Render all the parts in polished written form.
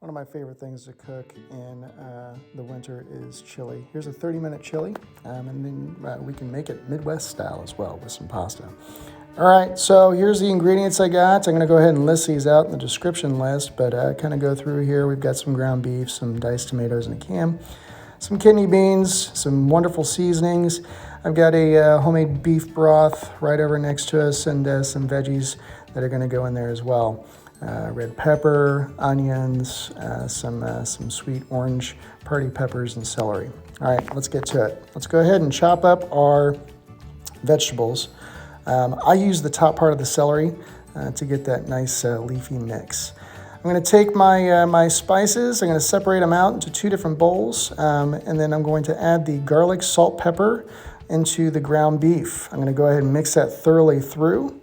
One of my favorite things to cook in the winter is chili. Here's a 30-minute chili, and then we can make it Midwest style as well with some pasta. All right, so here's the ingredients I got. I'm gonna go ahead and list these out in the description list, but kind of go through here. We've got some ground beef, some diced tomatoes in a can, some kidney beans, some wonderful seasonings. I've got a homemade beef broth right over next to us, and some veggies that are gonna go in there as well. Red pepper, onions, some sweet orange party peppers, and celery. All right, let's get to it. Let's go ahead and chop up our vegetables. I use the top part of the celery to get that nice leafy mix. I'm going to take my spices. I'm going to separate them out into two different bowls, and then I'm going to add the garlic, salt, pepper into the ground beef. I'm going to go ahead and mix that thoroughly through.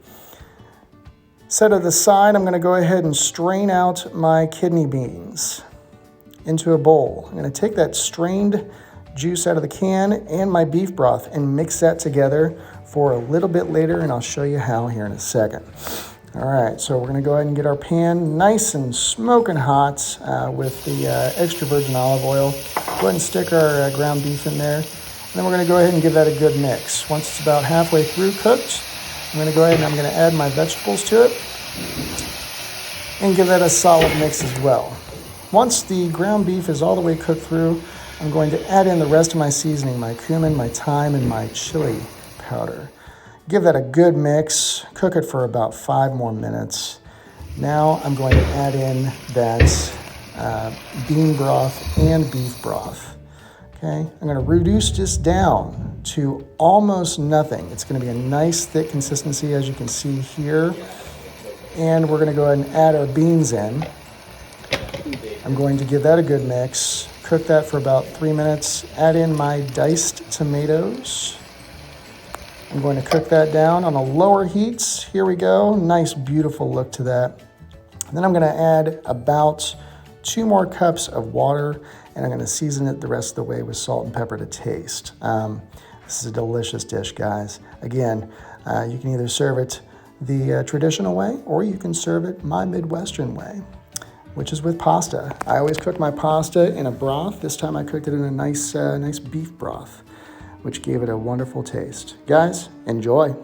Set to the side, I'm going to go ahead and strain out my kidney beans into a bowl. I'm going to take that strained juice out of the can and my beef broth and mix that together for a little bit later, and I'll show you how here in a second. All right, so we're going to go ahead and get our pan nice and smoking hot with the extra virgin olive oil. Go ahead and stick our ground beef in there, and then we're going to go ahead and give that a good mix. Once it's about halfway through cooked, I'm going to go ahead and I'm going to add my vegetables to it and give that a solid mix as well. Once the ground beef is all the way cooked through, I'm going to add in the rest of my seasoning, my cumin, my thyme, and my chili powder. Give that a good mix, cook it for about 5 more minutes. Now I'm going to add in that bean broth and beef broth. Okay, I'm going to reduce this down to almost nothing. It's going to be a nice thick consistency, as you can see here. And we're going to go ahead and add our beans in. I'm going to give that a good mix. Cook that for about 3 minutes. Add in my diced tomatoes. I'm going to cook that down on a lower heat. Here we go. Nice, beautiful look to that. And then I'm going to add about 2 more cups of water, and I'm going to season it the rest of the way with salt and pepper to taste. This is a delicious dish, guys. Again, you can either serve it the traditional way, or you can serve it my Midwestern way, which is with pasta. I always cook my pasta in a broth. This time I cooked it in a nice beef broth, which gave it a wonderful taste. Guys, enjoy.